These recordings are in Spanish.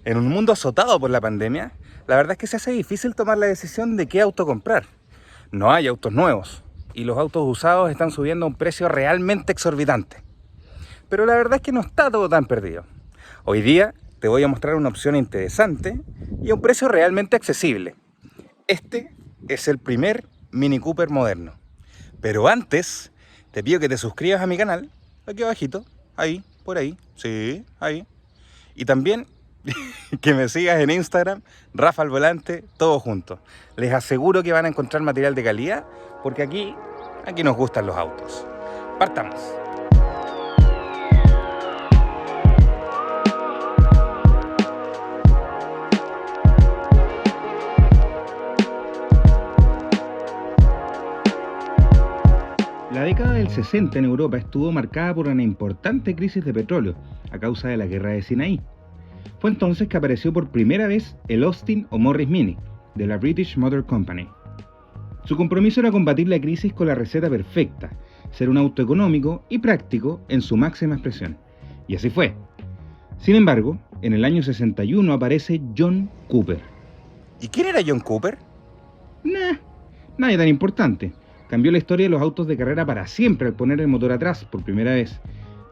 En un mundo azotado por la pandemia, la verdad es que se hace difícil tomar la decisión de qué auto comprar. No hay autos nuevos y los autos usados están subiendo a un precio realmente exorbitante. Pero la verdad es que no está todo tan perdido. Hoy día te voy a mostrar una opción interesante y a un precio realmente accesible. Este es el primer Mini Cooper moderno. Pero antes, te pido que te suscribas a mi canal, aquí abajito, ahí, por ahí, sí, ahí. Y también que me sigas en Instagram, Rafa al Volante, todo junto. Les aseguro que van a encontrar material de calidad, porque aquí nos gustan los autos. Partamos. La década del 60 en Europa estuvo marcada por una importante crisis de petróleo a causa de la guerra de Sinaí. Fue entonces que apareció por primera vez el Austin o Morris Mini de la British Motor Company. Su compromiso era combatir la crisis con la receta perfecta, ser un auto económico y práctico en su máxima expresión. Y así fue. Sin embargo, en el año 61 aparece John Cooper. ¿Y quién era John Cooper? Nadie tan importante. Cambió la historia de los autos de carrera para siempre al poner el motor atrás por primera vez.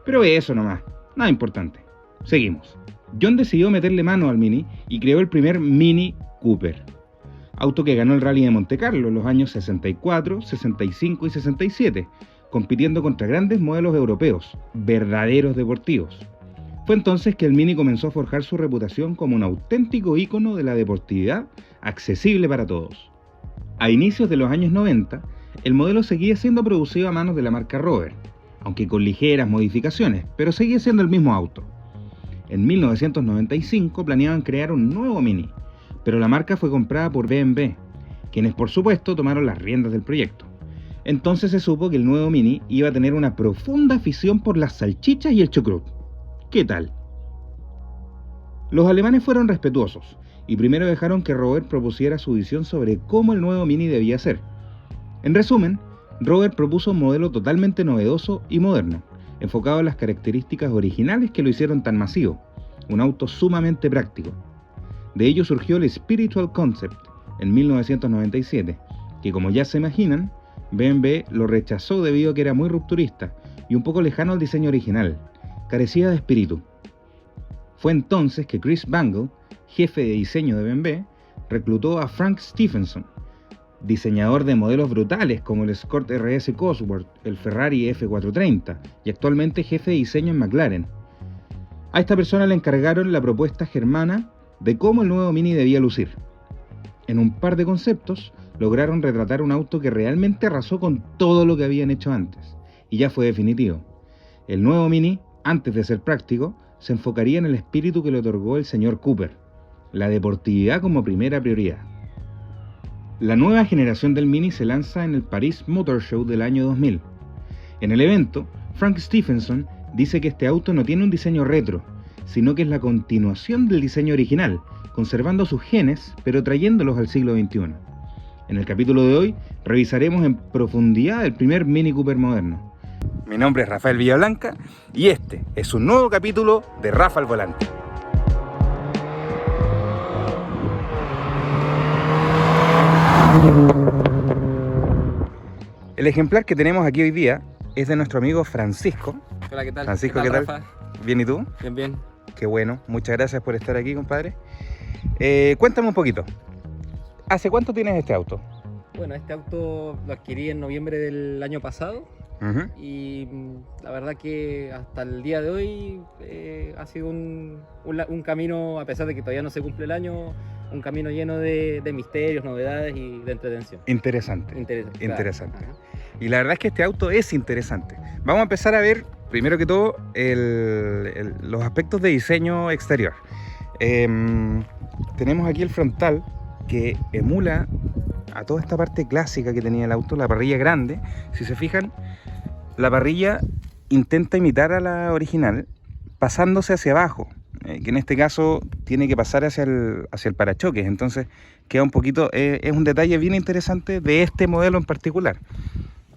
Pero eso nomás, nada importante. Seguimos. John decidió meterle mano al Mini y creó el primer Mini Cooper. Auto que ganó el Rally de Monte Carlo en los años 64, 65 y 67, compitiendo contra grandes modelos europeos, verdaderos deportivos. Fue entonces que el Mini comenzó a forjar su reputación como un auténtico ícono de la deportividad accesible para todos. A inicios de los años 90, el modelo seguía siendo producido a manos de la marca Rover, aunque con ligeras modificaciones, pero seguía siendo el mismo auto. En 1995 planeaban crear un nuevo Mini, pero la marca fue comprada por BMW, quienes por supuesto tomaron las riendas del proyecto. Entonces se supo que el nuevo Mini iba a tener una profunda afición por las salchichas y el chucrut. ¿Qué tal? Los alemanes fueron respetuosos y primero dejaron que Rover propusiera su visión sobre cómo el nuevo Mini debía ser. En resumen, Rover propuso un modelo totalmente novedoso y moderno, enfocado en las características originales que lo hicieron tan masivo, un auto sumamente práctico. De ello surgió el Spiritual Concept en 1997, que como ya se imaginan, BMW lo rechazó debido a que era muy rupturista y un poco lejano al diseño original, carecía de espíritu. Fue entonces que Chris Bangle, jefe de diseño de BMW, reclutó a Frank Stephenson, diseñador de modelos brutales como el Escort RS Cosworth, el Ferrari F430 y actualmente jefe de diseño en McLaren. A esta persona le encargaron la propuesta germana de cómo el nuevo Mini debía lucir. En un par de conceptos lograron retratar un auto que realmente arrasó con todo lo que habían hecho antes, y ya fue definitivo. El nuevo Mini, antes de ser práctico, se enfocaría en el espíritu que le otorgó el señor Cooper, la deportividad como primera prioridad. La nueva generación del Mini se lanza en el Paris Motor Show del año 2000. En el evento, Frank Stephenson dice que este auto no tiene un diseño retro, sino que es la continuación del diseño original, conservando sus genes, pero trayéndolos al siglo XXI. En el capítulo de hoy, revisaremos en profundidad el primer Mini Cooper moderno. Mi nombre es Rafael Villablanca y este es un nuevo capítulo de Rafa al Volante. El ejemplar que tenemos aquí hoy día es de nuestro amigo Francisco. Hola, ¿qué tal? Francisco, ¿qué tal? Rafa? ¿Bien y tú? Bien, bien. Qué bueno, muchas gracias por estar aquí, compadre. Cuéntame un poquito, ¿hace cuánto tienes este auto? Bueno, este auto lo adquirí en noviembre del año pasado y la verdad que hasta el día de hoy ha sido un camino, a pesar de que todavía no se cumple el año, un camino lleno de misterios, novedades y de entretención. Interesante. Interesante. Claro. Y la verdad es que este auto es interesante. Vamos a empezar a ver, primero que todo, los aspectos de diseño exterior. Tenemos aquí el frontal que emula a toda esta parte clásica que tenía el auto, la parrilla grande. Si se fijan, la parrilla intenta imitar a la original pasándose hacia abajo, que en este caso tiene que pasar hacia el parachoques. Entonces queda un poquito, es un detalle bien interesante de este modelo en particular.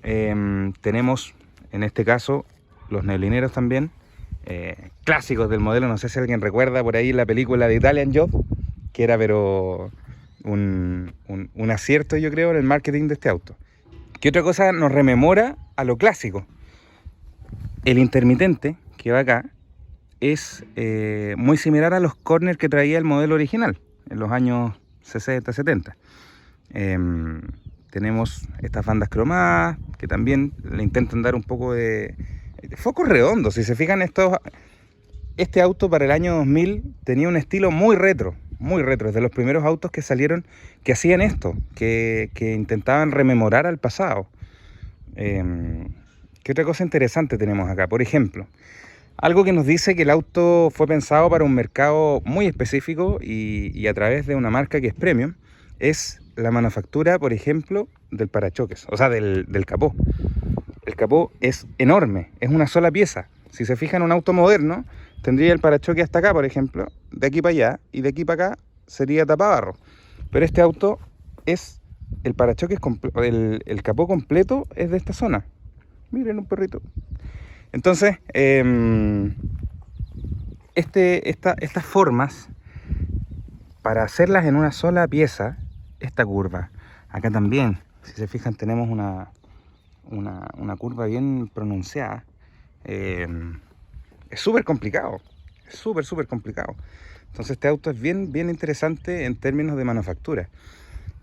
Tenemos en este caso los neblineros también clásicos del modelo. No sé si alguien recuerda por ahí la película de Italian Job, que era pero un acierto, yo creo, en el marketing de este auto. ¿Qué otra cosa nos rememora a lo clásico? El intermitente que va acá es muy similar a los corners que traía el modelo original en los años 60, 70. Tenemos estas bandas cromadas que también le intentan dar un poco de focos redondos. Si se fijan, este auto para el año 2000 tenía un estilo muy retro, es de los primeros autos que salieron que hacían esto, que intentaban rememorar al pasado. ¿Qué otra cosa interesante tenemos acá? Por ejemplo, algo que nos dice que el auto fue pensado para un mercado muy específico y a través de una marca que es premium, es la manufactura, por ejemplo, del parachoques, o sea, del capó. El capó es enorme, es una sola pieza. Si se fijan en un auto moderno, tendría el parachoques hasta acá, por ejemplo, de aquí para allá, y de aquí para acá sería tapabarro. Pero este auto es el parachoques, el capó completo es de esta zona. Miren, un perrito. Entonces, estas formas, para hacerlas en una sola pieza, esta curva, acá también, si se fijan, tenemos una curva bien pronunciada. Es súper complicado, es súper complicado. Entonces este auto es bien interesante en términos de manufactura.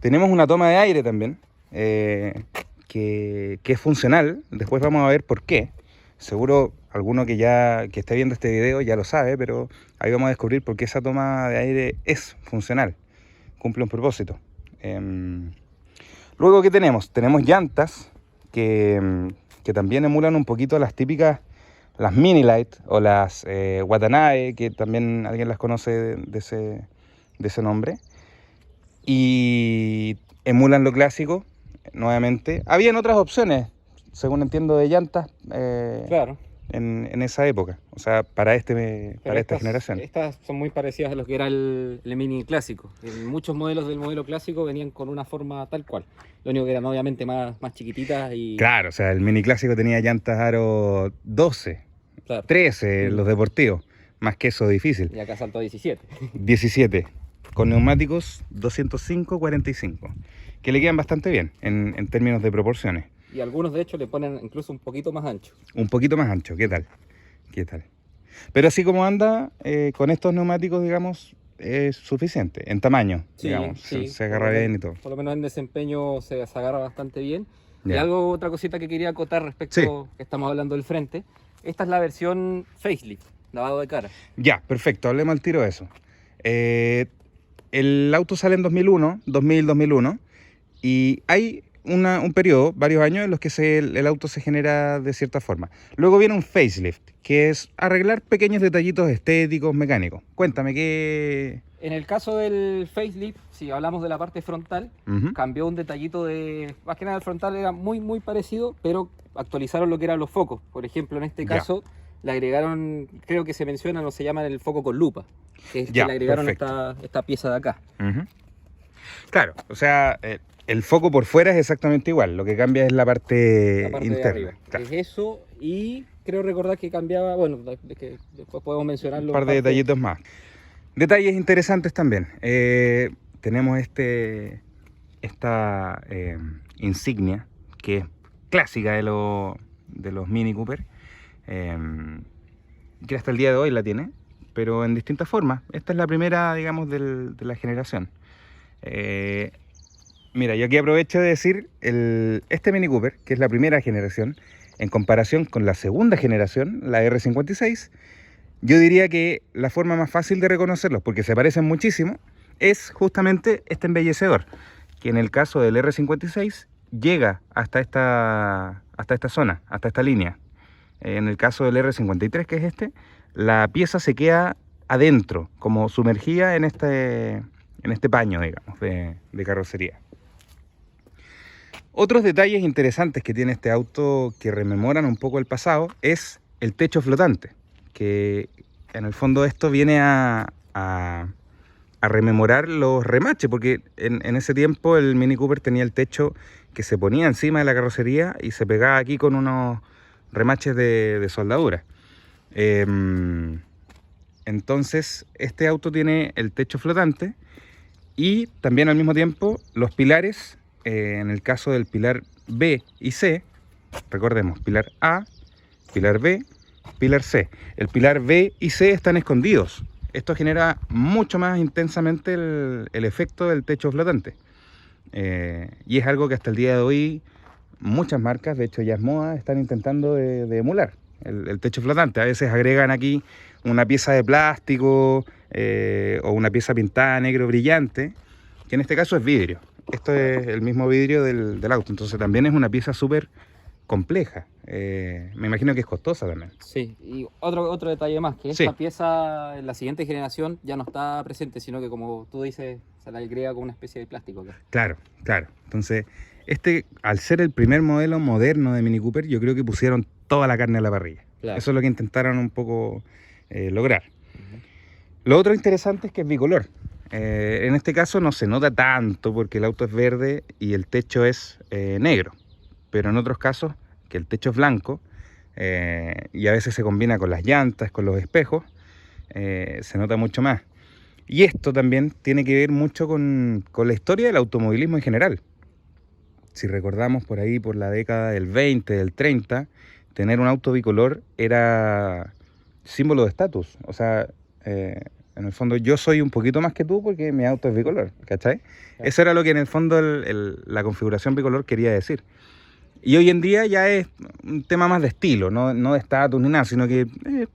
Tenemos una toma de aire también, que es funcional. Después vamos a ver por qué. Seguro alguno que esté viendo este video ya lo sabe, pero ahí vamos a descubrir por qué esa toma de aire es funcional, cumple un propósito. Luego, ¿qué tenemos? Tenemos llantas que también emulan un poquito las típicas, las Mini Light o las Watanabe, que también alguien las conoce de ese nombre, y emulan lo clásico nuevamente. Habían otras opciones, según entiendo, de llantas Claro. en esa época, o sea, para esta generación. Estas son muy parecidas a lo que era el Mini clásico. En muchos modelos del modelo clásico venían con una forma tal cual. Lo único que eran obviamente más chiquititas y... Claro, o sea, el Mini clásico tenía llantas aro 12, claro, 13, los deportivos. Más que eso, difícil. Y acá saltó 17. 17, con neumáticos 205-45, que le quedan bastante bien en términos de proporciones. Y algunos de hecho le ponen incluso un poquito más ancho. Un poquito más ancho, ¿qué tal? Pero así como anda, con estos neumáticos, digamos, es suficiente, en tamaño, sí, digamos, sí, se agarra bien y todo. Por lo menos en desempeño se agarra bastante bien. Yeah. Y otra cosita que quería acotar respecto, que estamos hablando del frente, esta es la versión facelift, lavado de cara. Ya, perfecto, hablemos al tiro de eso. El auto sale en 2001, y hay un periodo, varios años, en los que el auto se genera de cierta forma. Luego viene un facelift, que es arreglar pequeños detallitos estéticos, mecánicos. Cuéntame, ¿qué...? En el caso del facelift, si hablamos de la parte frontal, cambió un detallito más que nada el frontal era muy parecido, pero actualizaron lo que eran los focos. Por ejemplo, en este caso, le agregaron, creo que se menciona, no se llama el foco con lupa, que es que le agregaron esta pieza de acá. Claro, o sea... el foco por fuera es exactamente igual, lo que cambia es la parte interna. De arriba. Claro. Es eso, y creo recordar que cambiaba, bueno, que después podemos mencionarlo. Un par de detallitos más. Detalles interesantes también. Tenemos esta insignia, que es clásica de los Mini Cooper, que hasta el día de hoy la tiene, pero en distintas formas. Esta es la primera, digamos, de la generación. Mira, yo aquí aprovecho de decir, este Mini Cooper, que es la primera generación, en comparación con la segunda generación, la R56, yo diría que la forma más fácil de reconocerlos, porque se parecen muchísimo, es justamente este embellecedor, que en el caso del R56 llega hasta esta zona, hasta esta línea. En el caso del R53, que es la pieza se queda adentro, como sumergida en este paño, digamos, de carrocería. Otros detalles interesantes que tiene este auto que rememoran un poco el pasado es el techo flotante, que en el fondo esto viene a rememorar los remaches, porque en ese tiempo el Mini Cooper tenía el techo que se ponía encima de la carrocería y se pegaba aquí con unos remaches de soldadura. Entonces, este auto tiene el techo flotante y también al mismo tiempo los pilares, en el caso del pilar B y C, recordemos, pilar A, pilar B, pilar C. El pilar B y C están escondidos. Esto genera mucho más intensamente el efecto del techo flotante. Y es algo que hasta el día de hoy muchas marcas, de hecho ya es moda, están intentando de emular el techo flotante. A veces agregan aquí una pieza de plástico o una pieza pintada negro brillante, que en este caso es vidrio. Esto es el mismo vidrio del auto, entonces también es una pieza súper compleja. Me imagino que es costosa también. Sí, y otro detalle más, que esta pieza en la siguiente generación ya no está presente, sino que como tú dices, se la agrega con una especie de plástico acá. Claro, claro. Entonces, al ser el primer modelo moderno de Mini Cooper, yo creo que pusieron toda la carne a la parrilla. Claro. Eso es lo que intentaron un poco lograr. Lo otro interesante es que es bicolor. En este caso no se nota tanto porque el auto es verde y el techo es negro. Pero en otros casos, que el techo es blanco y a veces se combina con las llantas, con los espejos, se nota mucho más. Y esto también tiene que ver mucho con la historia del automovilismo en general. Si recordamos por ahí, por la década del 20, del 30, tener un auto bicolor era símbolo de estatus. O sea, en el fondo yo soy un poquito más que tú porque mi auto es bicolor, ¿cachai? Claro. Eso era lo que en el fondo la configuración bicolor quería decir. Y hoy en día ya es un tema más de estilo, no de estatus ni nada, sino que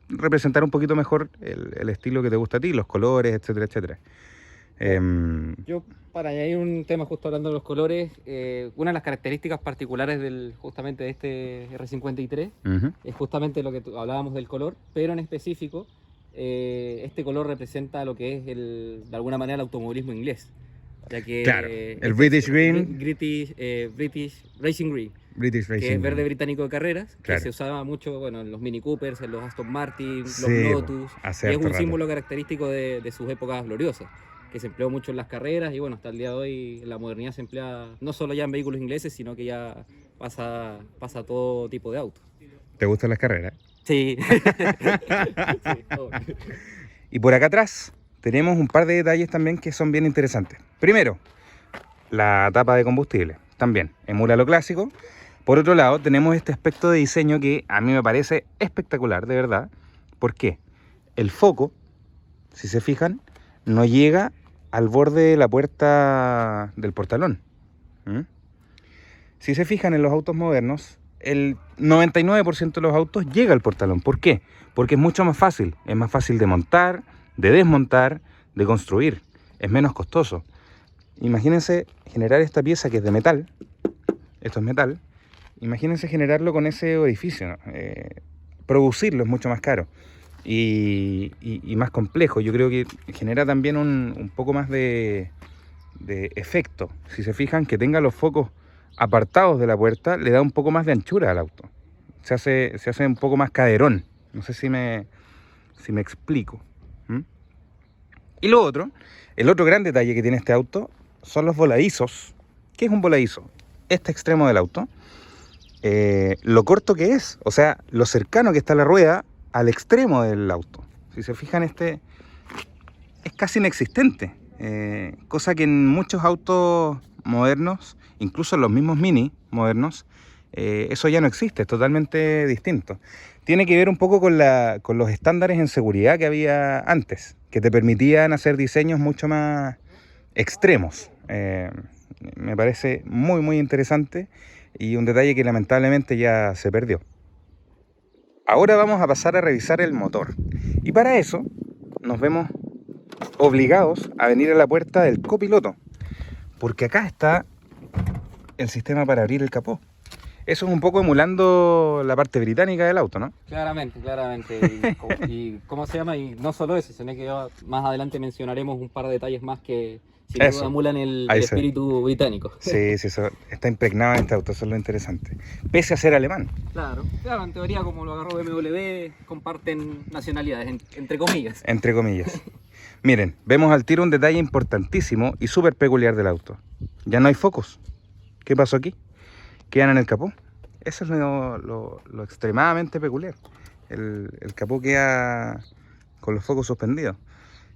representar un poquito mejor el estilo que te gusta a ti, los colores, etcétera, etcétera. Yo, para añadir un tema justo hablando de los colores, una de las características particulares justamente de este R53 es justamente lo que hablábamos del color, pero en específico este color representa lo que es de alguna manera el automovilismo inglés. Ya que, claro, el British Green. British Racing Green. British Racing que es verde británico de carreras, claro. Que se usaba mucho, bueno, en los Mini Coopers, en los Aston Martin, sí, los Lotus, y es un símbolo característico de sus épocas gloriosas, que se empleó mucho en las carreras y bueno, hasta el día de hoy en la modernidad se emplea no solo ya en vehículos ingleses, sino que ya pasa a todo tipo de autos. ¿Te gustan las carreras? Sí. Sí, y por acá atrás tenemos un par de detalles también que son bien interesantes. Primero, la tapa de combustible, también emula lo clásico. Por otro lado, tenemos este aspecto de diseño que a mí me parece espectacular, de verdad. ¿Por qué? El foco, si se fijan, no llega al borde de la puerta del portalón. Si se fijan en los autos modernos, el 99% de los autos llega al portalón. ¿Por qué? Porque es mucho más fácil. Es más fácil de montar, de desmontar, de construir. Es menos costoso. Imagínense generar esta pieza que es de metal. Esto es metal. Imagínense generarlo con ese orificio, ¿no? Producirlo es mucho más caro y más complejo. Yo creo que genera también un poco más de efecto. Si se fijan, que tenga los focos apartados de la puerta le da un poco más de anchura al auto. Se hace un poco más caderón. No sé si me explico. Y lo otro, el otro gran detalle que tiene este auto son los voladizos. ¿Qué es un voladizo? Este extremo del auto. Lo corto que es, o sea, lo cercano que está la rueda al extremo del auto. Si se fijan, este es casi inexistente, cosa que en muchos autos modernos, incluso en los mismos Mini modernos, eso ya no existe, es totalmente distinto. Tiene que ver un poco con los estándares en seguridad que había antes, que te permitían hacer diseños mucho más extremos. Me parece muy, muy interesante. Y un detalle que lamentablemente ya se perdió. Ahora vamos a pasar a revisar el motor. Y para eso nos vemos obligados a venir a la puerta del copiloto. Porque acá está el sistema para abrir el capó. Eso es un poco emulando la parte británica del auto, ¿no? Claramente. Y ¿cómo se llama? Y no solo eso, sino que más adelante mencionaremos un par de detalles más que sin duda emulan el espíritu británico. Sí, eso está impregnado en este auto, eso es lo interesante. Pese a ser alemán. Claro, en teoría como lo agarró BMW, comparten nacionalidades, entre comillas. Entre comillas. Miren, vemos al tiro un detalle importantísimo y súper peculiar del auto. Ya no hay focos. ¿Qué pasó aquí? Quedan en el capó. Eso es lo extremadamente peculiar. el capó queda con los focos suspendidos.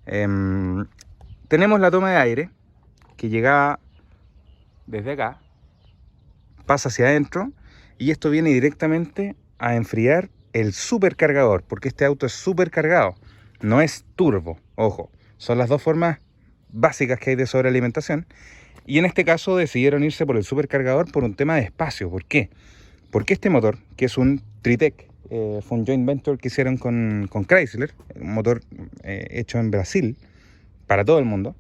Tenemos la toma de aire que llega desde acá, pasa hacia adentro y esto viene directamente a enfriar el supercargador, porque este auto es supercargado, no es turbo, ojo, son las dos formas básicas que hay de sobrealimentación. Y en este caso decidieron irse por el supercargador por un tema de espacio. ¿Por qué? Porque este motor, que es un Tritec, fue un joint venture que hicieron con Chrysler, un motor hecho en Brasil para todo el mundo.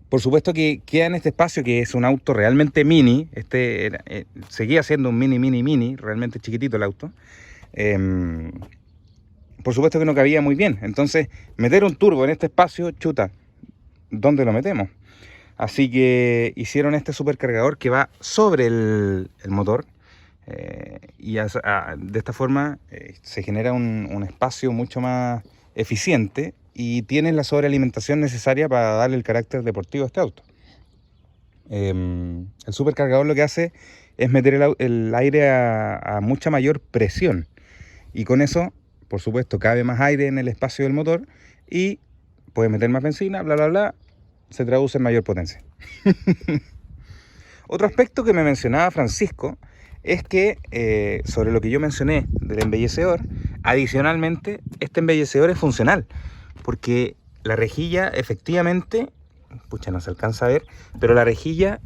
Por supuesto que queda en este espacio, que es un auto realmente mini. Seguía siendo un mini, realmente chiquitito el auto. Por supuesto que no cabía muy bien. Entonces, meter un turbo en este espacio, chuta, ¿dónde lo metemos? Así que hicieron este supercargador que va sobre el motor. Y de esta forma se genera un espacio mucho más eficiente y tiene la sobrealimentación necesaria para darle el carácter deportivo a este auto. El supercargador lo que hace es meter el aire a mucha mayor presión y con eso, por supuesto, cabe más aire en el espacio del motor y puede meter más benzina, bla bla bla, se traduce en mayor potencia. Otro aspecto que me mencionaba Francisco es que sobre lo que yo mencioné del embellecedor, adicionalmente este embellecedor es funcional, porque la rejilla efectivamente, pucha, no se alcanza a ver, pero la rejilla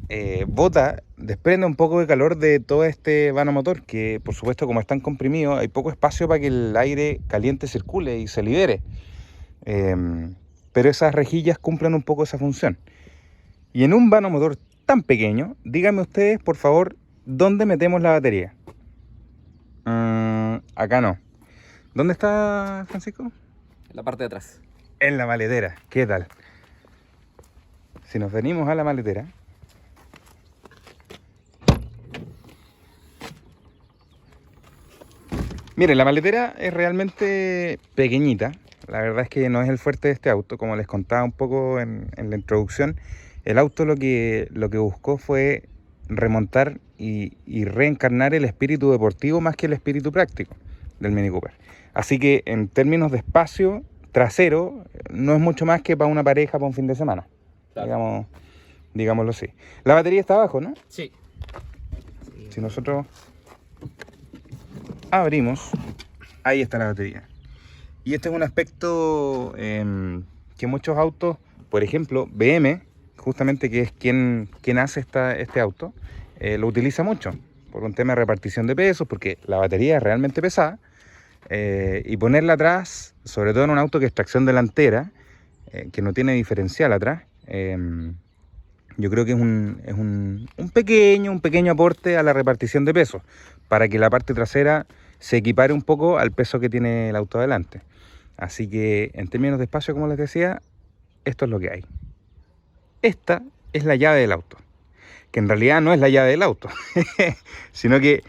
desprende un poco de calor de todo este vano motor, que por supuesto como están comprimidos hay poco espacio para que el aire caliente circule y se libere, pero esas rejillas cumplen un poco esa función. Y en un vano motor tan pequeño, díganme ustedes por favor, ¿dónde metemos la batería? Acá no. ¿Dónde está, Francisco? En la parte de atrás. En la maletera. ¿Qué tal? Si nos venimos a la maletera, miren, la maletera es realmente pequeñita. La verdad es que no es el fuerte de este auto. Como les contaba un poco en la introducción, el auto lo que buscó fue remontar y reencarnar el espíritu deportivo más que el espíritu práctico del Mini Cooper. Así que en términos de espacio trasero, no es mucho más que para una pareja, para un fin de semana. Claro. Digámoslo así. La batería está abajo, ¿no? Sí. Si nosotros abrimos, ahí está la batería. Y este es un aspecto que muchos autos, por ejemplo, BM, justamente que es quien hace este auto, lo utiliza mucho por un tema de repartición de pesos, porque la batería es realmente pesada, y ponerla atrás, sobre todo en un auto que es tracción delantera, que no tiene diferencial atrás, yo creo que es un pequeño aporte a la repartición de pesos, para que la parte trasera se equipare un poco al peso que tiene el auto adelante. Así que en términos de espacio, como les decía, esto es lo que hay. Esta es la llave del auto, que en realidad no es la llave del auto, sino que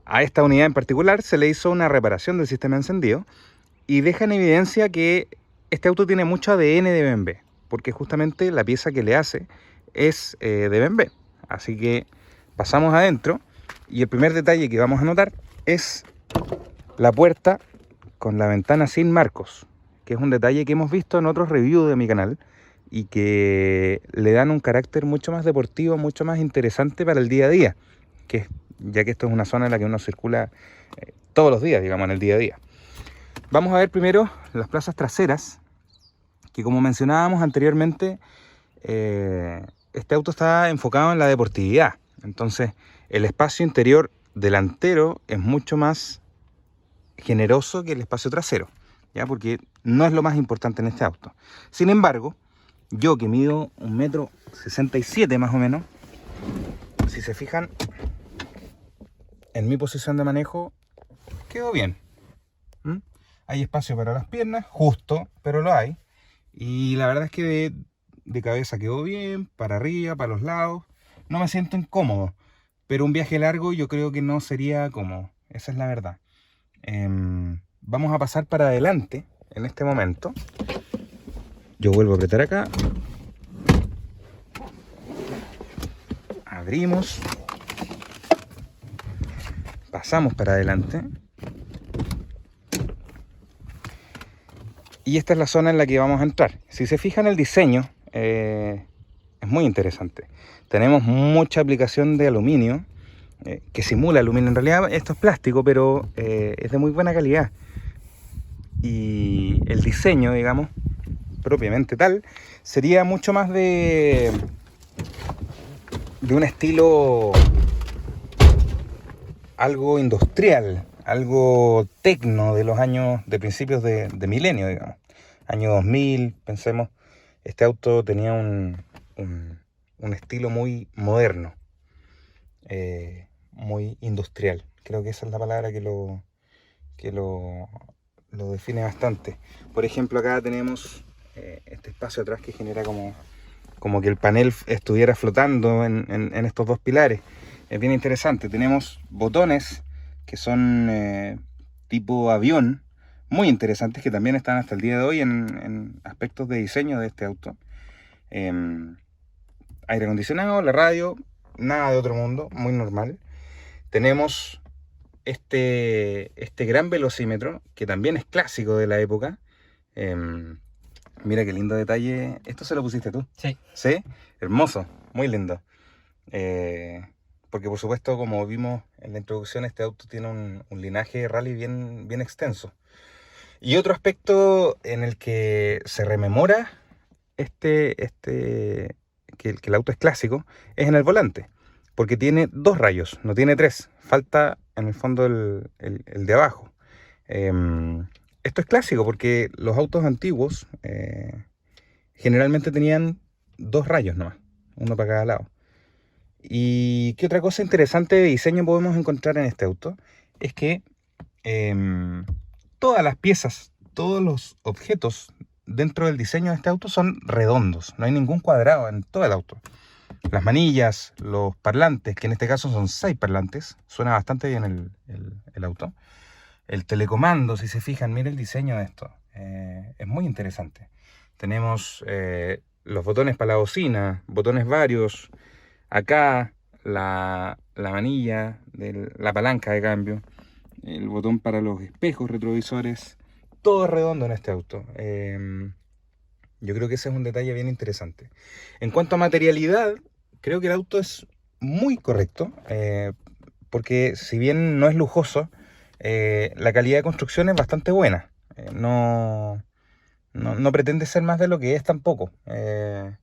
a esta unidad en particular se le hizo una reparación del sistema de encendido y deja en evidencia que este auto tiene mucho ADN de BMW, porque justamente la pieza que le hace es de BMW. Así que pasamos adentro y el primer detalle que vamos a notar es la puerta con la ventana sin marcos, que es un detalle que hemos visto en otros reviews de mi canal y que le dan un carácter mucho más deportivo, mucho más interesante para el día a día, ya que esto es una zona en la que uno circula todos los días, digamos, en el día a día. Vamos a ver primero las plazas traseras, que como mencionábamos anteriormente, este auto está enfocado en la deportividad. Entonces, el espacio interior delantero es mucho más generoso que el espacio trasero, ¿ya? Porque no es lo más importante en este auto. Sin embargo, yo que mido 1,67 m más o menos, si se fijan en mi posición de manejo, quedó bien. Hay espacio para las piernas, justo, pero lo hay. Y la verdad es que de cabeza quedó bien, para arriba, para los lados. No me siento incómodo, pero un viaje largo yo creo que no sería cómodo. Esa es la verdad. Vamos a pasar para adelante en este momento. Yo vuelvo a apretar acá. Abrimos. Pasamos para adelante. Y esta es la zona en la que vamos a entrar. Si se fijan, el diseño es muy interesante. Tenemos mucha aplicación de aluminio, que simula aluminio. En realidad esto es plástico, pero es de muy buena calidad. Y el diseño, digamos, propiamente tal, sería mucho más de un estilo algo industrial, algo tecno de los años, de principios de milenio, digamos. Año 2000, pensemos, este auto tenía un estilo muy moderno, muy industrial. Creo que esa es la palabra que lo define bastante. Por ejemplo, acá tenemos este espacio atrás que genera como que el panel estuviera flotando en estos dos pilares. Es bien interesante. Tenemos botones que son tipo avión, muy interesantes, que también están hasta el día de hoy en aspectos de diseño de este auto. Aire acondicionado, la radio, nada de otro mundo, muy normal. Tenemos este gran velocímetro, que también es clásico de la época. Mira qué lindo detalle. ¿Esto se lo pusiste tú? Sí. ¿Sí? Hermoso, muy lindo. Porque por supuesto, como vimos en la introducción, este auto tiene un linaje rally bien extenso. Y otro aspecto en el que se rememora que el auto es clásico es en el volante. Porque tiene 2 rayos, no tiene 3. Falta en el fondo el de abajo. Esto es clásico porque los autos antiguos generalmente tenían 2 rayos nomás, uno para cada lado. Y qué otra cosa interesante de diseño podemos encontrar en este auto es que todas las piezas, todos los objetos dentro del diseño de este auto son redondos, no hay ningún cuadrado en todo el auto. Las manillas, los parlantes, que en este caso son 6 parlantes, suena bastante bien el auto. El telecomando, si se fijan, miren el diseño de esto, es muy interesante. Tenemos los botones para la bocina, botones varios, acá la manilla, la palanca de cambio, el botón para los espejos retrovisores, todo es redondo en este auto. Yo creo que ese es un detalle bien interesante. En cuanto a materialidad, creo que el auto es muy correcto, porque si bien no es lujoso, la calidad de construcción es bastante buena. No pretende ser más de lo que es tampoco. En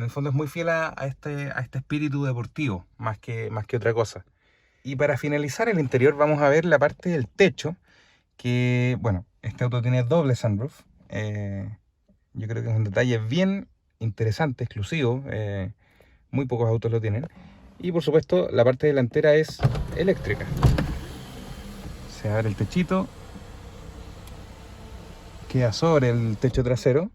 el fondo es muy fiel a este espíritu deportivo, más que otra cosa. Y para finalizar el interior vamos a ver la parte del techo, que, bueno, este auto tiene doble sunroof. Yo creo que es un detalle bien interesante, exclusivo. Muy pocos autos lo tienen. Y por supuesto la parte delantera es eléctrica. Se abre el techito, queda sobre el techo trasero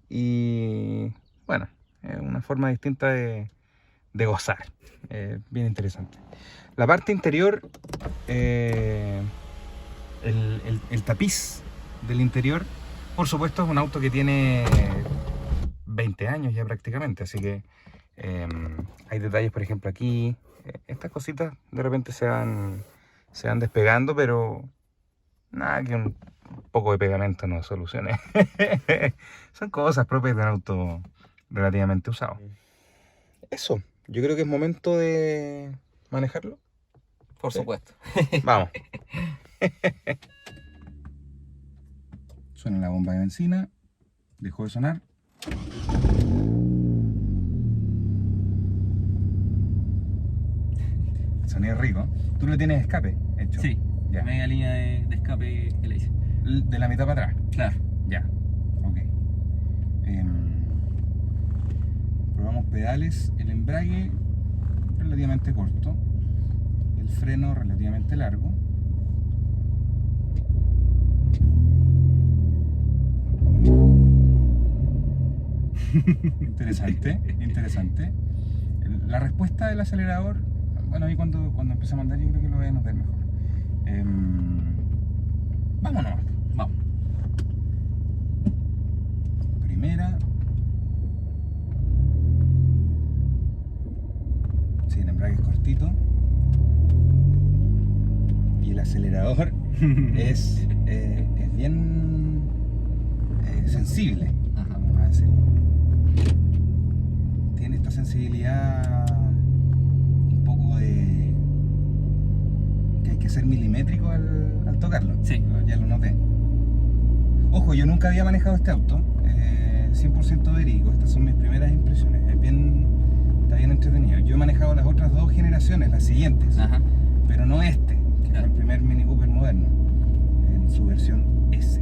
y bueno, es una forma distinta de gozar. Bien interesante. La parte interior, el tapiz del interior, por supuesto es un auto que tiene 20 años ya prácticamente, así que hay detalles, por ejemplo aquí, estas cositas de repente se van despegando, pero nada que un poco de pegamento no solucione. Son cosas propias de un auto relativamente usado. Eso, yo creo que es momento de manejarlo. Por supuesto. Vamos. Suena la bomba de benzina. Dejó de sonar. El sonido es rico. ¿Tú le tienes escape hecho? Sí, ya. Media línea de escape que le hice. De la mitad para atrás. Claro. Ya. Ok. Probamos pedales. El embrague relativamente corto. El freno relativamente largo. Interesante, interesante. La respuesta del acelerador, bueno, ahí cuando empecé a andar yo creo que lo voy a notar mejor. Vámonos, vamos. Primera. Sí, el embrague es cortito. Y el acelerador es es bien sensible, Ajá. vamos a decir. Tiene esta sensibilidad un poco de que hay que ser milimétrico al tocarlo. Sí. Ya lo noté. Ojo, yo nunca había manejado este auto, 100% verídico. Estas son mis primeras impresiones. Está bien entretenido. Yo he manejado las otras dos generaciones, las siguientes. Ajá. Pero no este, que Claro. fue el primer Mini Cooper moderno, en su versión S.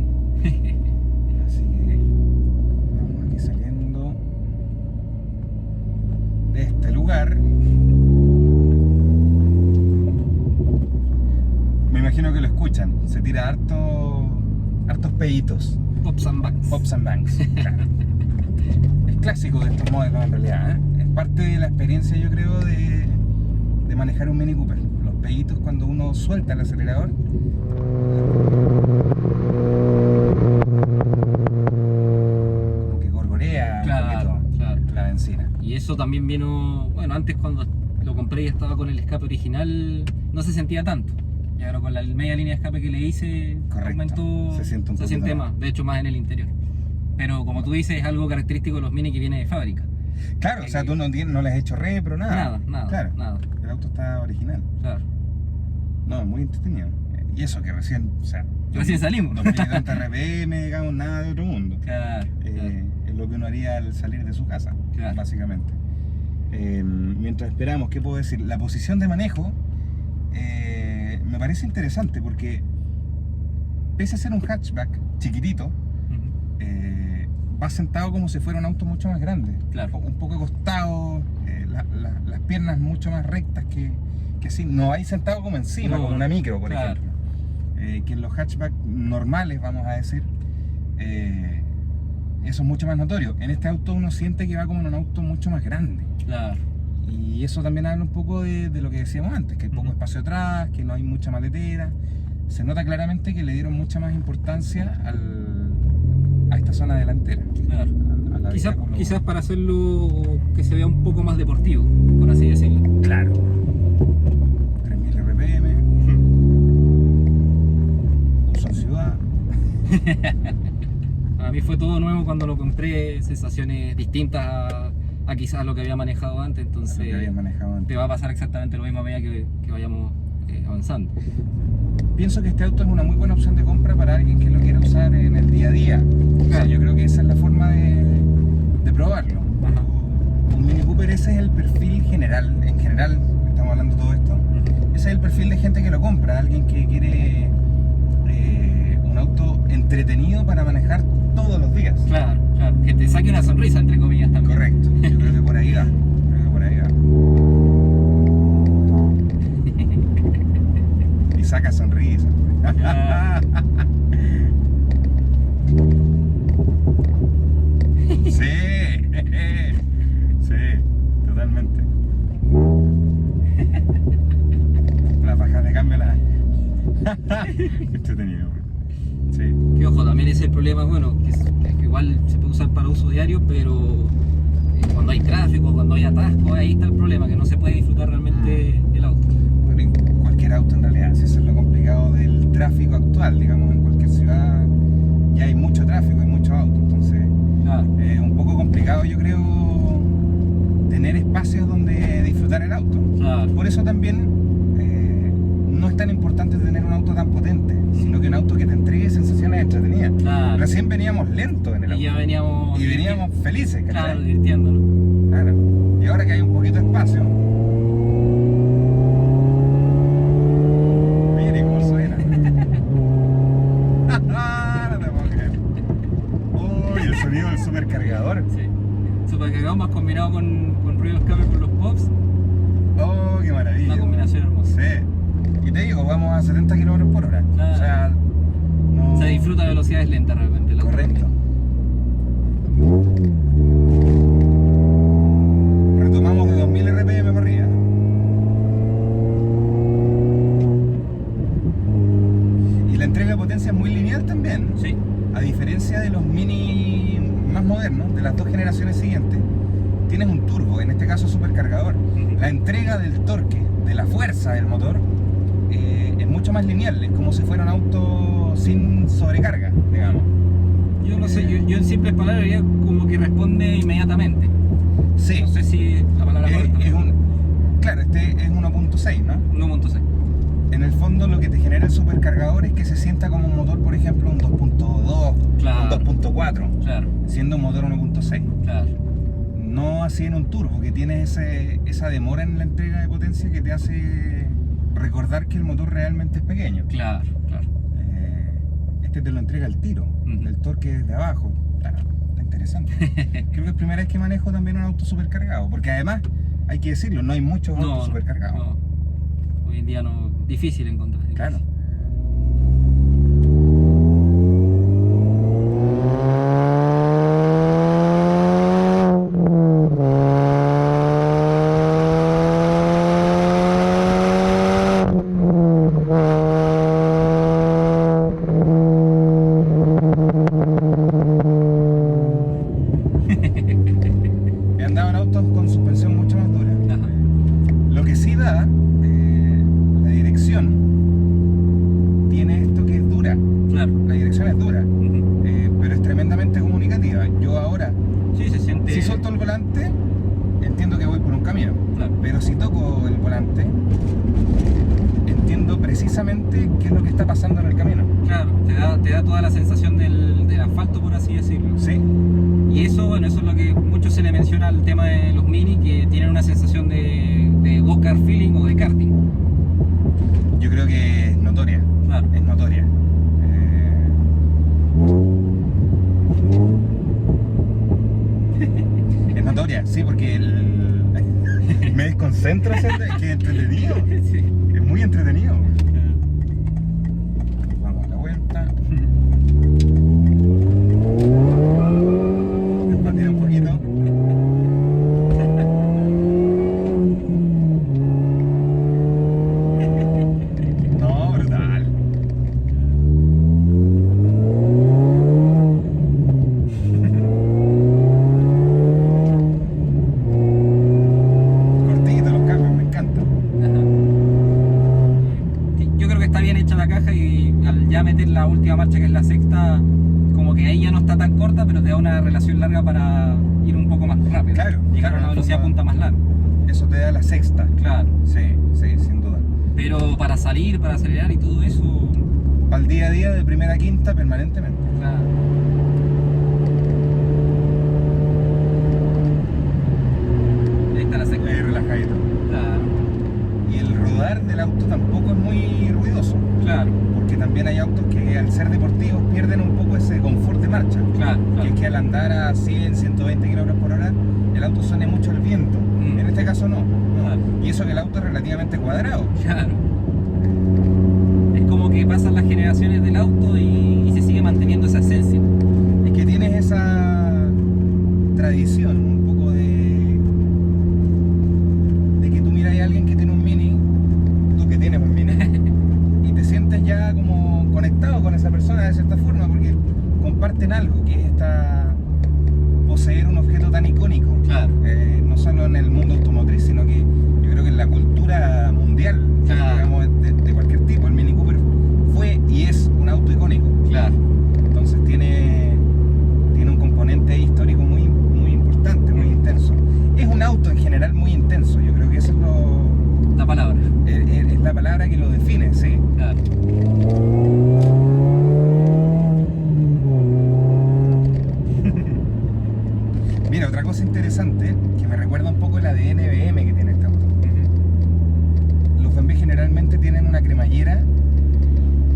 Así que vamos aquí saliendo de este lugar. Me imagino que lo escuchan. Se tira hartos peditos. Pops and bangs. Pops and bangs, claro. Es clásico de estos modelos en realidad, ¿eh? Es parte de la experiencia, yo creo, de manejar un Mini Cooper. Los peditos cuando uno suelta el acelerador. Como que gorgorea Claro, un poquito claro. la benzina. Y eso también vino, bueno, antes cuando lo compré y estaba con el escape original, no se sentía tanto. Y ahora con la media línea de escape que le hice, Correcto. aumentó, Se siente un poquito más, de hecho más en el interior. Pero como tú dices, es algo característico de los Mini que viene de fábrica. Claro, o sea, tú no les has hecho repro, nada. Nada, Claro, nada. el auto está original. Claro. No, es muy entretenido. Y eso que recién, o sea, Recién salimos. 2070 RPM, digamos, nada de otro mundo. Claro, Es lo que uno haría al salir de su casa, Claro. básicamente. Mientras esperamos, ¿qué puedo decir? La posición de manejo me parece interesante porque pese a ser un hatchback chiquitito, Ujú. va sentado como si fuera un auto mucho más grande. Claro. Un poco acostado, las piernas mucho más rectas que así. No vais sentado como encima, No, como una micro, por claro. ejemplo. Que en los hatchbacks normales, vamos a decir, eso es mucho más notorio. En este auto uno siente que va como en un auto mucho más grande. Claro. Y eso también habla un poco de lo que decíamos antes, que hay poco Ujú. espacio atrás, que no hay mucha maletera. Se nota claramente que le dieron mucha más importancia a esta zona delantera. Claro. al habitáculo. Quizás para hacerlo que se vea un poco más deportivo, por así decirlo. Claro. 3000 RPM. Uso en ciudad. Para mí fue todo nuevo cuando lo compré, sensaciones distintas a quizás lo que había manejado antes, Lo que entonces habías manejado antes. te va a pasar exactamente lo mismo a medida que vayamos avanzando. Pienso que este auto es una muy buena opción de compra para alguien que lo quiera usar en el día a día. O sea, Claro. yo creo que esa es la forma de probarlo. Ajá. Un Mini Cooper, ese es el perfil general. En general, estamos hablando de todo esto. Ese es el perfil de gente que lo compra. Alguien que quiere un auto entretenido para manejar todos los días. Claro, claro, que te saque una sonrisa, entre comillas, también. Correcto. Yo creo que por ahí va. Creo que por ahí va. Y saca sonrisa. Ah. Sí, sí, totalmente. Las bajas de cambio las. Entretenido. Sí. Que ojo, también ese es el problema, bueno, que igual se puede usar para uso diario, pero cuando hay tráfico, cuando hay atasco, ahí está el problema, que no se puede disfrutar realmente el auto. Bueno, en cualquier auto en realidad, si eso es lo complicado del tráfico actual, digamos, en cualquier ciudad ya hay mucho tráfico, hay muchos autos, entonces Claro. es un poco complicado, yo creo, tener espacios donde disfrutar el auto. Claro. Por eso también no es tan importante tener un auto tan potente, sino que un auto que te entregue sensaciones entretenidas. Claro. Recién veníamos lentos en el Y auto ya veníamos. y veníamos felices, ¿cachai? Claro, divirtiéndonos. Claro. Y ahora que hay un poquito de espacio, mire cómo suena. No te puedo creer. Uy, el sonido del supercargador. Sí. Supercargado más combinado con ruido de escape por los pops, Oh, qué maravilla. una combinación hermosa. Sí. Y te digo, vamos a 70 km por hora. Claro. O sea, no. Se disfruta a velocidades lentas realmente. el auto. Correcto. Retomamos de 2000 RPM para arriba. Y la entrega de potencia es muy lineal también. Sí. A diferencia de los Mini más modernos, de las dos generaciones siguientes, tienes un turbo, en este caso supercargador. La entrega del torque, de la fuerza del motor, es mucho más lineal. Es como si fuera un auto pero sin sobrecarga, digamos. Yo no sé, yo en simples palabras diría como que responde inmediatamente. Sí. No sé si la palabra correcta. Claro, este es 1.6, ¿no? 1.6. En el fondo lo que te genera el supercargador es que se sienta como un motor, por ejemplo, un 2.2, Claro. un 2.4, Claro, siendo un motor 1.6. claro. No así en un turbo, que tiene esa demora en la entrega de potencia que te hace recordar que el motor realmente es pequeño. Claro, claro. Este te lo entrega al tiro, el torque desde abajo. Está interesante. Creo que es primera vez que manejo también un auto supercargado, porque además, hay que decirlo, no hay muchos autos supercargados. No. Hoy en día no, difícil encontrar. Claro. He andado en autos con suspensión mucho más dura. Ajá. Lo que sí da, la dirección tiene esto que es dura. Claro. La dirección es dura, pero es tremendamente comunicativa. Yo ahora, Sí, se siente. si suelto el volante, entiendo que voy por un camino. Claro. Pero si toco el volante, entiendo precisamente qué es lo que está pasando en el camino. Claro, te da toda la sensación del asfalto, por así decirlo. Sí. Y eso, bueno, eso es lo que mucho se le menciona al tema de los Mini, que tienen una sensación de go-kart feeling o de karting. Yo creo que es notoria. Claro. Es notoria. Es notoria, sí, porque me desconcentro, ¿cierto? Es que es entretenido. Sí. Es muy entretenido. Vamos a la vuelta. Patina un poquito. No, brutal. Cortito los cambios, me encanta. Ajá. Sí, yo creo que está bien hecha la caja y al ya meter la última marcha, que es la sexta, como que ahí ya no está tan corta, pero te da una relación larga para ir un poco más rápido. Claro, Llegar a una velocidad punta más larga. Eso te da la sexta. Claro. Sí, sí, sin duda. Pero para salir, para acelerar y todo eso, Para el día a día de primera a quinta permanentemente. claro. Ahí está la sexta. Relajadito. Claro, Y el rodar del auto tampoco es muy ruidoso, claro, porque también hay autos que al ser deportivos pierden un poco ese confort de marcha. claro, Que es claro. que al andar a 100, 120 km por hora, el auto suene mucho el viento. En este caso no. Claro. Y eso que el auto es relativamente cuadrado. Claro. Es como que pasan las generaciones del auto y se sigue manteniendo esa esencia. Es que tienes esa tradición, un poco de que tú miras a alguien que tiene un Mini, tú que tienes un Mini, y te sientes ya como conectado con esa persona de cierta forma, porque comparten algo, que es poseer un objeto tan icónico. Claro. No solo en el mundo automotriz, sino que yo creo que en la cultura mundial, Claro. digamos, de cualquier tipo. El Mini Cooper fue y es un auto icónico. Claro. Entonces tiene un componente histórico muy, muy importante, muy intenso. Es un auto en general muy intenso, yo creo que eso es La palabra. es la palabra que lo define, sí. Claro. Mira, otra cosa interesante, que me recuerda un poco el ADN BM que tiene este auto. Los BMW generalmente tienen una cremallera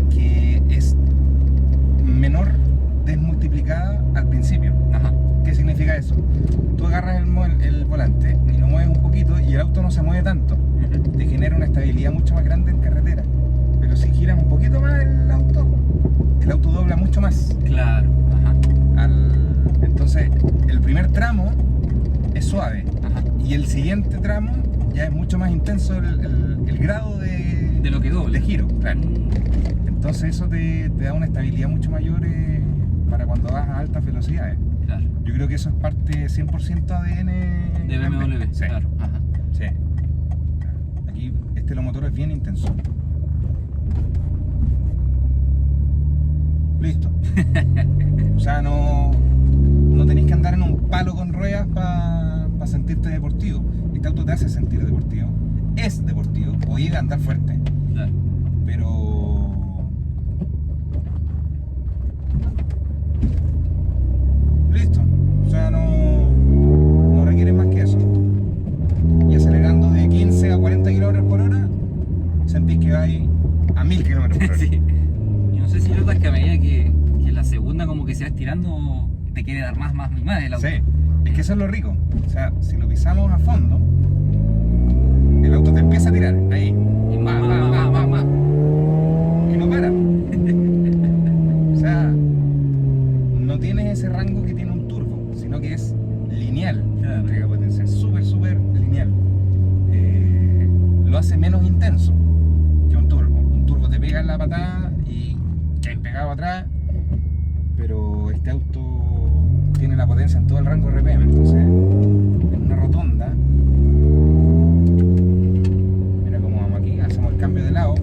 que es menor desmultiplicada al principio. Ajá. ¿Qué significa eso? Tú agarras el volante y lo mueves un poquito y el auto no se mueve tanto. Te genera una estabilidad mucho más grande en carretera. Pero si giras un poquito más el auto dobla mucho más. Claro. Ajá. Entonces, el primer tramo es suave. Ajá. Y el siguiente tramo ya es mucho más intenso el grado De lo que doble. de giro. Claro. Entonces eso te da una estabilidad mucho mayor para cuando vas a altas velocidades. Claro. Yo creo que eso es parte 100% ADN De BMW. Sí, Claro. Ajá. sí. Aquí este motor es bien intenso. Listo. O sea, no tenés que andar en un palo con ruedas para sentirte deportivo. Este auto te hace sentir deportivo. Es deportivo. Obliga a andar fuerte. Claro. Pero... listo. O sea, no requiere más que eso. Y acelerando de 15 a 40 km por hora, sentís que vais a 1000 km por hora. Sí. Y no sé si notas que a medida que la segunda como que se va estirando, te quiere dar más el auto. Sí, es que eso es lo rico. O sea, si lo pisamos a fondo, el auto te empieza a tirar. Ahí. Y más. Y no para. O sea, no tienes ese rango que tiene un turbo, sino que es lineal. Claro. La entrega de potencia es súper lineal. Lo hace menos intenso que un turbo. Un turbo te pega en la patada y caes pegado atrás, pero este auto tiene la potencia en todo el rango RPM, entonces en una rotonda, mira cómo vamos aquí, hacemos el cambio de lado.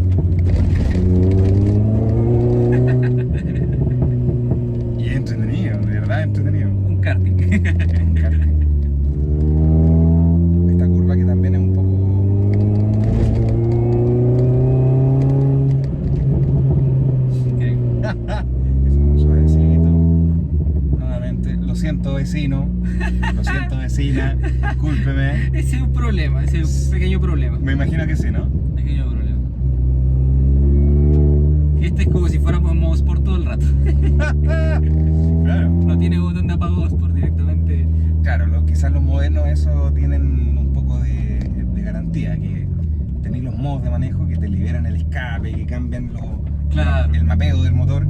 Y es entretenido, de verdad es entretenido. Un karting. Es un karting. Esta curva que también es un poco... es un suavecito. Nuevamente, lo siento vecino, lo siento vecina, discúlpeme. Ese es un problema, ese es un pequeño problema. Me imagino que sí, ¿no? Pequeño problema. Este es como si fuéramos en modo sport todo el rato. Claro. No tiene botón de apagado sport directamente. Claro, quizás los modernos eso tienen un poco de garantía, que tenéis los modos de manejo que te liberan el escape, que cambian Claro. el mapeo del motor,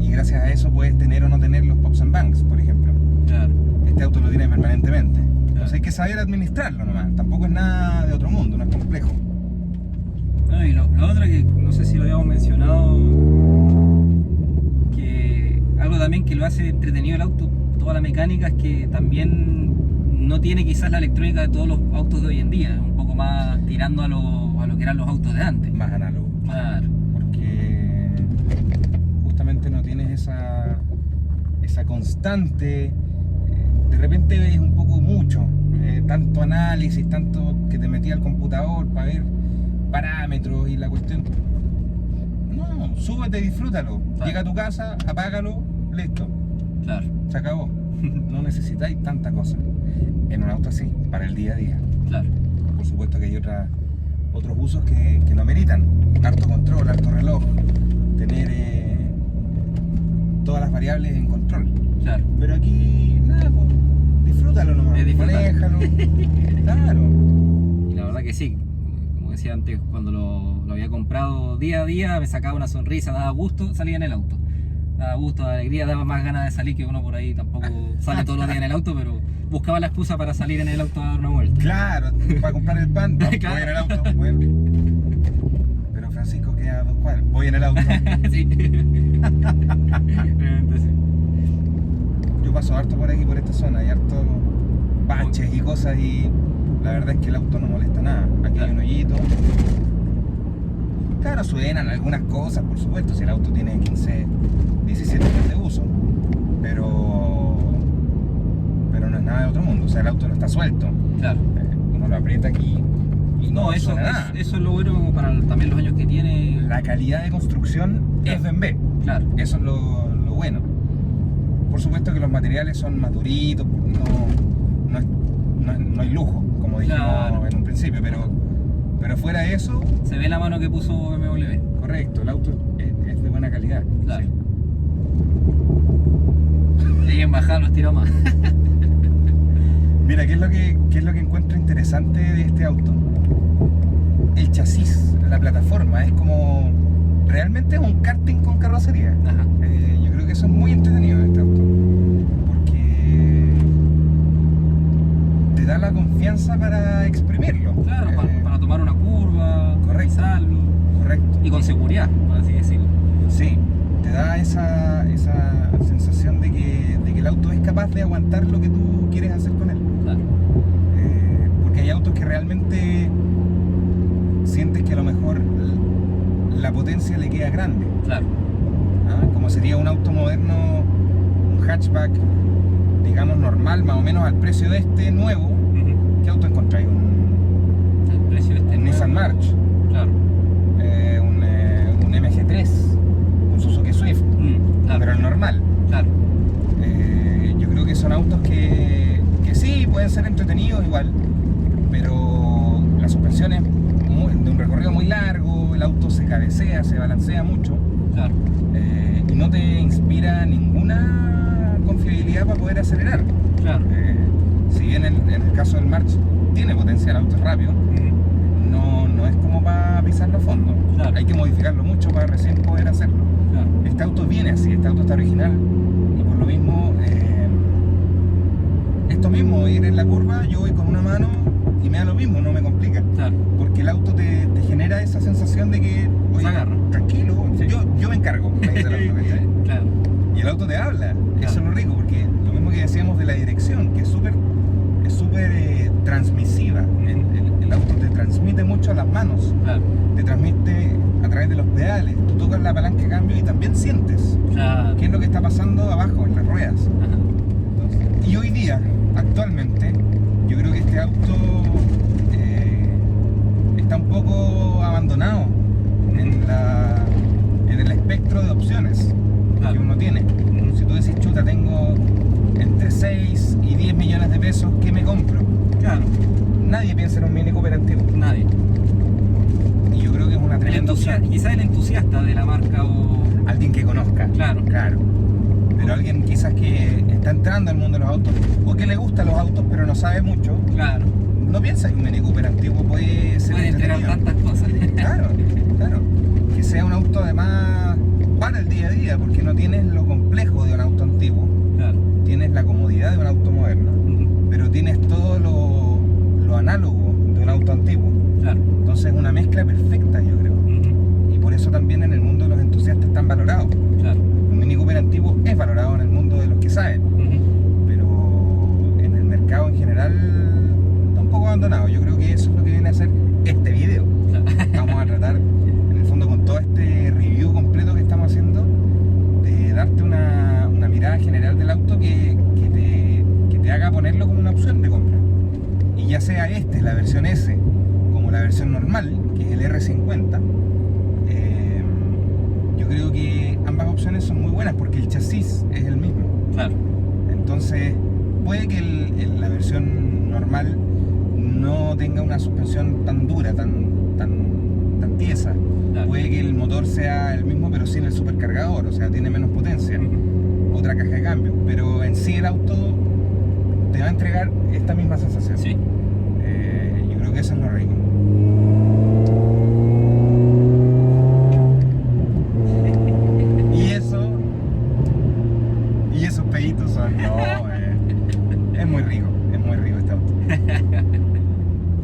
y gracias a eso puedes tener o no tener los pops and banks, por ejemplo. Claro. Este auto lo tiene permanentemente. Entonces hay que saber administrarlo nomás, tampoco es nada de otro mundo, no es complejo. No, y lo otro que no sé si lo habíamos mencionado, que algo también que lo hace entretenido el auto, toda la mecánica, es que también no tiene quizás la electrónica de todos los autos de hoy en día, es un poco más tirando a lo que eran los autos de antes. Más análogo. Claro. Porque justamente no tienes esa constante, de repente es un poco mucho, tanto análisis, tanto que te metí al computador para ver parámetros y la cuestión. No, súbete, disfrútalo. Claro. Llega a tu casa, apágalo, listo, Claro. se acabó. No necesitáis tanta cosa en un auto así, para el día a día. Claro. Por supuesto que hay otros usos que lo ameritan. Harto control, harto reloj, tener todas las variables en control. Claro. Pero aquí, nada, pues, disfrútalo nomás, manéjalo. Claro. Y la verdad que sí, como decía antes, cuando lo había comprado día a día, me sacaba una sonrisa, daba gusto, salía en el auto. Daba gusto, daba alegría, daba más ganas de salir, que uno por ahí tampoco sale todos los días en el auto, pero buscaba la excusa para salir en el auto a dar una vuelta. Claro, para comprar el pan, no, Claro. voy en el auto. Pero Francisco queda a 2 cuadras, voy en el auto. Sí. Realmente sí. Yo paso harto por aquí, por esta zona, hay harto baches y cosas, y la verdad es que el auto no molesta nada. Aquí hay un hoyito. Claro, suenan algunas cosas, por supuesto, si el auto tiene 15, 17 años de uso, pero no es nada de otro mundo. O sea, el auto no está suelto. Claro. Uno lo aprieta aquí y no eso suena nada. eso es lo bueno para también los años que tiene. La calidad de construcción es BMW. Claro. Eso es lo bueno. Por supuesto que los materiales son más duritos, no hay lujo, como dijimos Claro. en un principio, pero fuera de eso, Se ve la mano que puso BMW. correcto, el auto es de buena calidad. Claro. Sí. Y en bajada los tiró más. Mira, ¿qué es lo que encuentro interesante de este auto? El chasis, la plataforma, es como... realmente es un karting con carrocería. Ajá. Yo creo que eso es muy entretenido de este auto, porque te da la confianza para exprimirlo. Claro, para tomar una curva, correcto. pisarlo. Correcto. Y con seguridad, por así decirlo. Sí, te da esa sensación de que el auto es capaz de aguantar lo que tú quieres hacer con él. Claro. Porque hay autos que realmente sientes que a lo mejor la potencia le queda grande. Claro. Como sería un auto moderno, un hatchback, digamos normal, más o menos al precio de este nuevo. ¿Qué auto encontráis? El precio de este Un Nissan March, claro. un MG3, un Suzuki Swift, claro. pero el normal. Claro. Yo creo que son autos que sí, pueden ser entretenidos igual, pero la suspensión es de un recorrido muy largo, el auto se cabecea, se balancea mucho. Claro. Y no te inspira ninguna confiabilidad para poder acelerar. Claro. Si bien en el caso del March tiene potencia, el auto es rápido, no es como para pisarlo a fondo. Claro. Hay que modificarlo mucho para recién poder hacerlo. Claro. Este auto viene así, este auto está original, y por lo mismo, esto mismo, ir en la curva, yo voy con una mano y me da lo mismo, no me complica. Claro. Porque el auto te genera esa sensación de que, oye, tranquilo, sí. yo me encargo, me dice el auto, ¿cachai? Claro. Y el auto te habla, Claro. eso es lo rico, porque lo mismo que decíamos de la dirección, que es súper transmisiva. El auto te transmite mucho a las manos, Claro. te transmite a través de los pedales, tú tocas la palanca de cambio y también sientes Claro. qué es lo que está pasando abajo en las ruedas. Ajá. Y hoy día, actualmente, yo creo que este auto está un poco abandonado en el espectro de opciones Claro. que uno tiene. Si tú decís, chuta, tengo entre 6 y 10 millones de pesos, ¿qué me compro? Claro. Nadie piensa en un Mini Cooper antiguo. Nadie. Y yo creo que es una tremenda opción. Quizás el entusiasta de la marca o... Alguien que conozca. Claro. Claro. Pero alguien quizás que está entrando al mundo de los autos, o que le gustan los autos pero no sabe mucho, Claro. no piensa que un Mini Cooper antiguo puede ser Puede entregar entretenido. tantas cosas. Claro, claro. Que sea un auto además para el día a día, porque no tienes lo complejo de un auto antiguo. Claro. Tienes la comodidad de un auto moderno, pero tienes todo lo análogo de un auto antiguo. Claro. Entonces es una mezcla perfecta, yo creo. Y por eso también en el mundo de los entusiastas están valorados. Claro. Un Mini Cooper antiguo es valorado en el mundo de los que saben, pero en el mercado en general está un poco abandonado. Yo creo que eso es lo que viene a hacer este video. Claro. Vamos a tratar, en el fondo, con todo este review completo que estamos haciendo, de darte una mirada general del auto que te haga ponerlo como una opción de compra. Y ya sea la versión S, como la versión normal, que es el R50, yo creo que ambas opciones son muy buenas porque el chasis es el mismo. Claro. Entonces, puede que la versión normal no tenga una suspensión tan dura, tan tiesa. Claro. Puede que el motor sea el mismo, pero sin el supercargador, o sea, tiene menos potencia, otra caja de cambio. Pero en sí el auto te va a entregar esta misma sensación. Sí. Yo creo que eso es lo rico. Y esos peditos son... No, es muy rico este auto.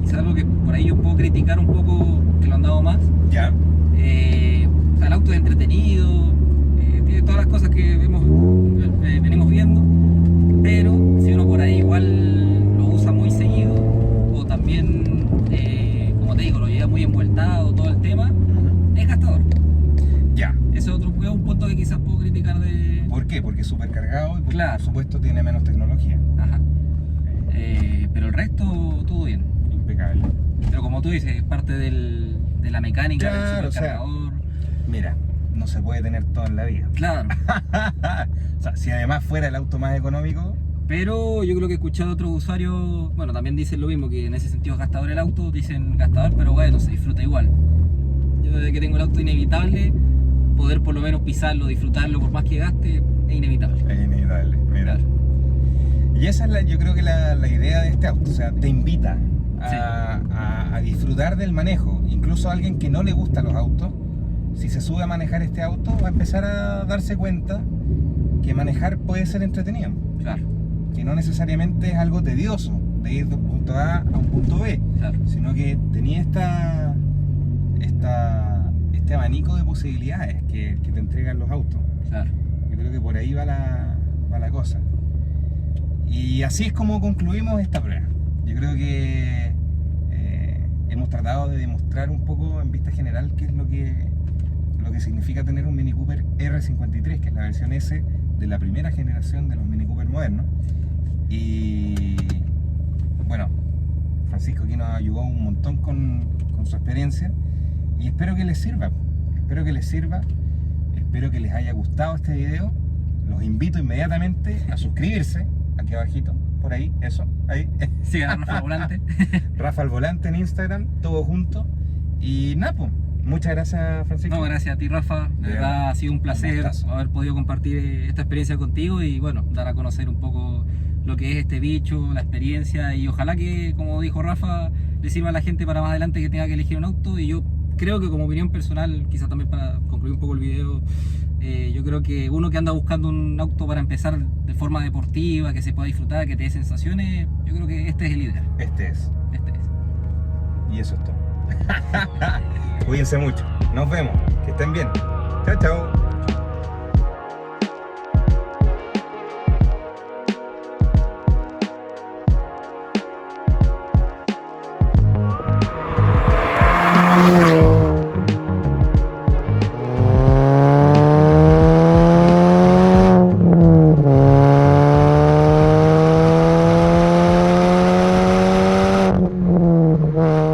Quizás algo que por ahí yo puedo criticar un poco, que lo han dado más. Ya. El auto es entretenido, tiene todas las cosas que venimos viendo, pero si uno por ahí igual lo usa muy seguido, o también, como te digo, lo lleva muy envueltado todo el tema, es gastador. Ya. Ese es un punto que quizás puedo criticar de... ¿Por qué? Porque es supercargado y porque, Claro. por supuesto, tiene menos tecnología. Ajá. Pero el resto, todo bien. Impecable. Pero como tú dices, es parte de la mecánica Claro, del supercargador. Mira, no se puede tener todo en la vida. Claro. O sea, si además fuera el auto más económico... Pero yo creo que he escuchado a otros usuarios, bueno, también dicen lo mismo, que en ese sentido es gastador el auto, dicen gastador, pero bueno, se disfruta igual. Yo desde que tengo el auto inevitable, poder por lo menos pisarlo, disfrutarlo, por más que gaste, es inevitable. Es inevitable, mira. Claro. Y esa es yo creo que la idea de este auto, o sea, te invita a disfrutar del manejo. Incluso a alguien que no le gustan los autos, si se sube a manejar este auto, va a empezar a darse cuenta que manejar puede ser entretenido. Claro. Que no necesariamente es algo tedioso de ir de un punto A a un punto B, Claro. sino que tenía este abanico de posibilidades que te entregan los autos. Claro. Yo creo que por ahí va la cosa. Y así es como concluimos esta prueba. Yo creo que hemos tratado de demostrar un poco en vista general qué es lo que lo que significa tener un Mini Cooper R53, que es la versión S de la primera generación de los Mini Cooper modernos. Y bueno, Francisco aquí nos ayudó un montón con su experiencia y espero que les sirva, espero que les haya gustado este video. Los invito inmediatamente a suscribirse, aquí abajito, por ahí, eso, ahí. Sigan a Rafa al Volante. Rafa al Volante en Instagram, todo junto. Y nada, pues, muchas gracias, Francisco. No, gracias a ti, Rafa. De verdad ha sido un placer haber podido compartir esta experiencia contigo y bueno, dar a conocer un poco lo que es este bicho, la experiencia, y ojalá que, como dijo Rafa, le sirva a la gente para más adelante que tenga que elegir un auto. Y yo creo que, como opinión personal, quizá también para concluir un poco el video, yo creo que uno que anda buscando un auto para empezar de forma deportiva, que se pueda disfrutar, que te dé sensaciones, yo creo que este es el ideal. Este es. Y eso es todo. Cuídense mucho. Nos vemos. Que estén bien. Chao, chao. Wow.